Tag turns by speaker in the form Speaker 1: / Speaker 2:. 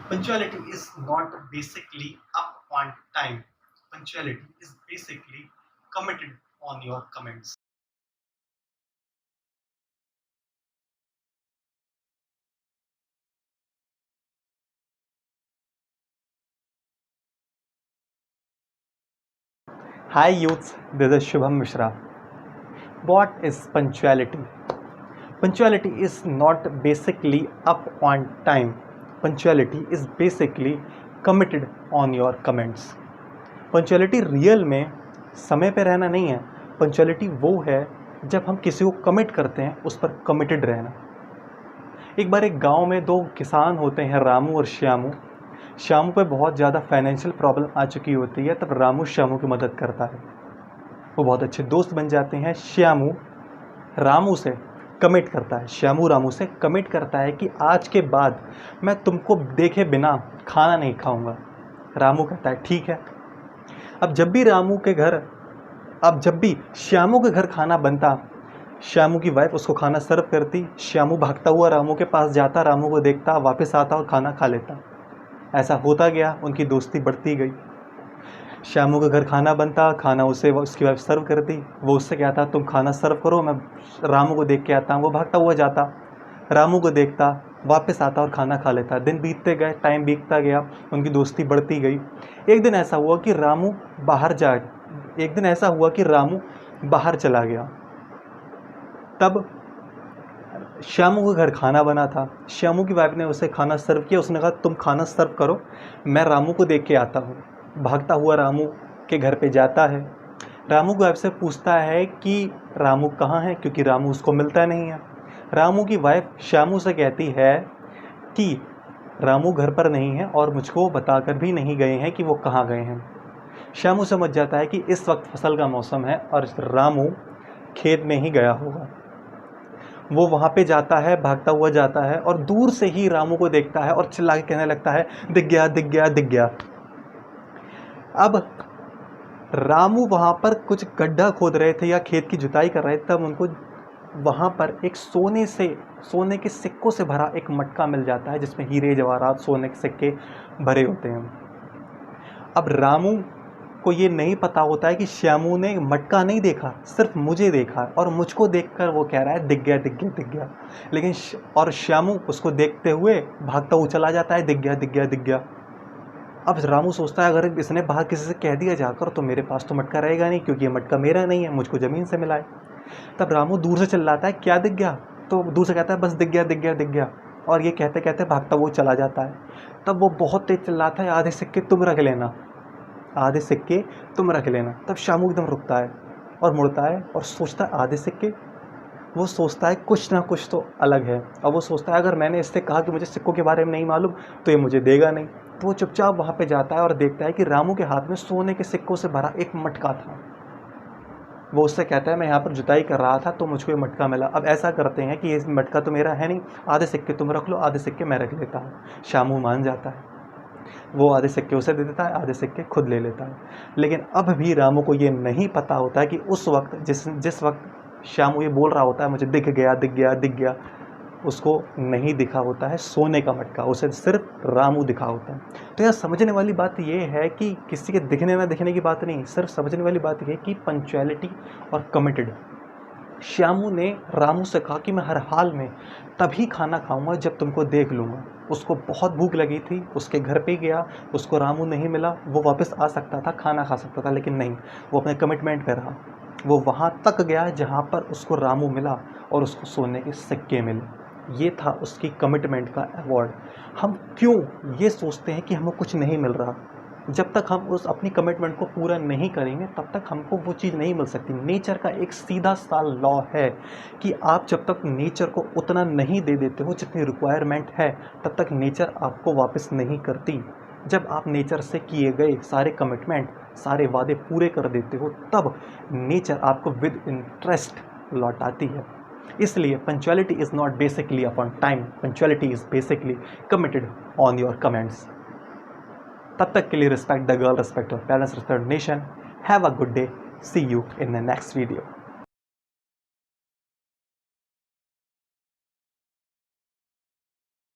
Speaker 1: Punctuality is not basically up on time. Punctuality is basically committed on your comments.
Speaker 2: Hi youths, this is Shubham Mishra. What is punctuality? Punctuality is not basically up on time. Punctuality is basically committed on your comments. Punctuality real में समय पे रहना नहीं है. Punctuality वो है जब हम किसी को कमिट करते हैं, उस पर कमिटेड रहना. एक बार एक गांव में दो किसान होते हैं, रामू और श्यामू. श्यामू पे बहुत ज़्यादा फाइनेंशियल प्रॉब्लम आ चुकी होती है. तब रामू श्यामू की मदद करता है. वो बहुत अच्छे दोस्त बन जाते हैं. श्यामू रामू से कमिट करता है. श्यामू रामू से कमिट करता है कि आज के बाद मैं तुमको देखे बिना खाना नहीं खाऊंगा. रामू कहता है ठीक है. अब जब भी श्यामू के घर खाना बनता, श्यामू की वाइफ उसको खाना सर्व करती. श्यामू भागता हुआ रामू के पास जाता, रामू को देखता, वापस आता और खाना खा लेता. ऐसा होता गया, उनकी दोस्ती बढ़ती गई. श्यामू के घर खाना बनता, खाना उसे उसकी वाइफ सर्व करती. वो उससे कहता तुम खाना सर्व करो, मैं रामू को देख के आता हूँ. वो भागता हुआ जाता, रामू को देखता, वापस आता और खाना खा लेता. दिन बीतते गए, टाइम बीतता गया, उनकी दोस्ती बढ़ती गई. एक दिन ऐसा हुआ कि रामू बाहर चला गया. तब श्यामू के घर खाना बना था. श्यामू की वाइफ ने उसे खाना सर्व किया. उसने कहा तुम खाना सर्व करो, मैं रामू को देख के आता हूँ. भागता हुआ रामू के घर पे जाता है. रामू की वाइफ से पूछता है कि रामू कहाँ है, क्योंकि रामू उसको मिलता नहीं है. रामू की वाइफ श्यामू से कहती है कि रामू घर पर नहीं है और मुझको बताकर भी नहीं गए हैं कि वो कहाँ गए हैं. श्यामू समझ जाता है कि इस वक्त फसल का मौसम है और रामू खेत में ही गया होगा. वो वहाँ पे जाता है, भागता हुआ जाता है और दूर से ही रामू को देखता है और चिल्ला के कहने लगता है दिख गया दिख गया दिख गया. अब रामू वहाँ पर कुछ गड्ढा खोद रहे थे या खेत की जुताई कर रहे थे. तब उनको वहाँ पर एक सोने के सिक्कों से भरा एक मटका मिल जाता है, जिसमें हीरे जवाहरात सोने के सिक्के भरे होते हैं. अब रामू को ये नहीं पता होता है कि श्यामू ने मटका नहीं देखा, सिर्फ मुझे देखा और मुझको देखकर वो कह रहा है दिख गया दिख गया दिख गया. लेकिन और श्यामू उसको देखते हुए भागता हुआ चला जाता है, दिख गया दिख गया दिख गया. अब रामू सोचता है अगर इसने बाहर किसी से कह दिया जाकर तो मेरे पास तो मटका रहेगा नहीं, क्योंकि ये मटका मेरा नहीं है, मुझको ज़मीन से मिला है. तब रामू दूर से चिल्लाता है क्या दिख गया. तो दूर से कहता है बस दिख गया दिख गया दिख गया. और ये कहते कहते भागता वो चला जाता है. तब वो बहुत तेज चिल्लाता है आधे सिक्के तुम रख लेना, आधे सिक्के तुम रख लेना. तब श्यामू एकदम रुकता है और मुड़ता है और सोचता है आधे सिक्के. वो सोचता है कुछ ना कुछ तो अलग है. और वो सोचता है अगर मैंने इससे कहा कि मुझे सिक्कों के बारे में नहीं मालूम तो ये मुझे देगा नहीं. तो वो चुपचाप वहाँ पे जाता है और देखता है कि रामू के हाथ में सोने के सिक्कों से भरा एक मटका था. वो उससे कहता है मैं यहाँ पर जुताई कर रहा था तो मुझको ये मटका मिला. अब ऐसा करते हैं कि ये मटका तो मेरा है नहीं, आधे सिक्के तुम रख लो, आधे सिक्के मैं रख लेता हूँ. श्यामू मान जाता है. वो आधे सिक्के उसे दे देता है, आधे सिक्के खुद ले लेता है. लेकिन अब भी रामू को ये नहीं पता होता है कि उस वक्त जिस वक्त श्यामू ये बोल रहा होता है मुझे दिख गया दिख गया दिख गया, उसको नहीं दिखा होता है सोने का मटका, उसे सिर्फ रामू दिखा होता है. तो यह समझने वाली बात ये है कि किसी के दिखने में दिखने की बात नहीं, सिर्फ समझने वाली बात ये है कि पंक्चुअलिटी और कमिटेड. श्यामू ने रामू से कहा कि मैं हर हाल में तभी खाना खाऊंगा जब तुमको देख लूँगा. उसको बहुत भूख लगी थी, उसके घर पे गया, उसको रामू नहीं मिला. वो वापस आ सकता था, खाना खा सकता था, लेकिन नहीं, वो अपने कमिटमेंट पे रहा. वो वहाँ तक गया जहाँ पर उसको रामू मिला और उसको सोने के सिक्के मिले. ये था उसकी कमिटमेंट का अवार्ड. हम क्यों ये सोचते हैं कि हमें कुछ नहीं मिल रहा. जब तक हम उस अपनी कमिटमेंट को पूरा नहीं करेंगे तब तक हमको वो चीज़ नहीं मिल सकती. नेचर का एक सीधा सा लॉ है कि आप जब तक नेचर को उतना नहीं दे देते हो जितनी रिक्वायरमेंट है, तब तक नेचर आपको वापस नहीं करती. जब आप नेचर से किए गए सारे कमिटमेंट, सारे वादे पूरे कर देते हो, तब नेचर आपको विद इंटरेस्ट लौटाती है. इसलिए punctuality is not basically upon time, punctuality is basically committed on your comments. तब तक के लिए respect the girl, respect your parents, respect nation. Have a good day. See you in the next video.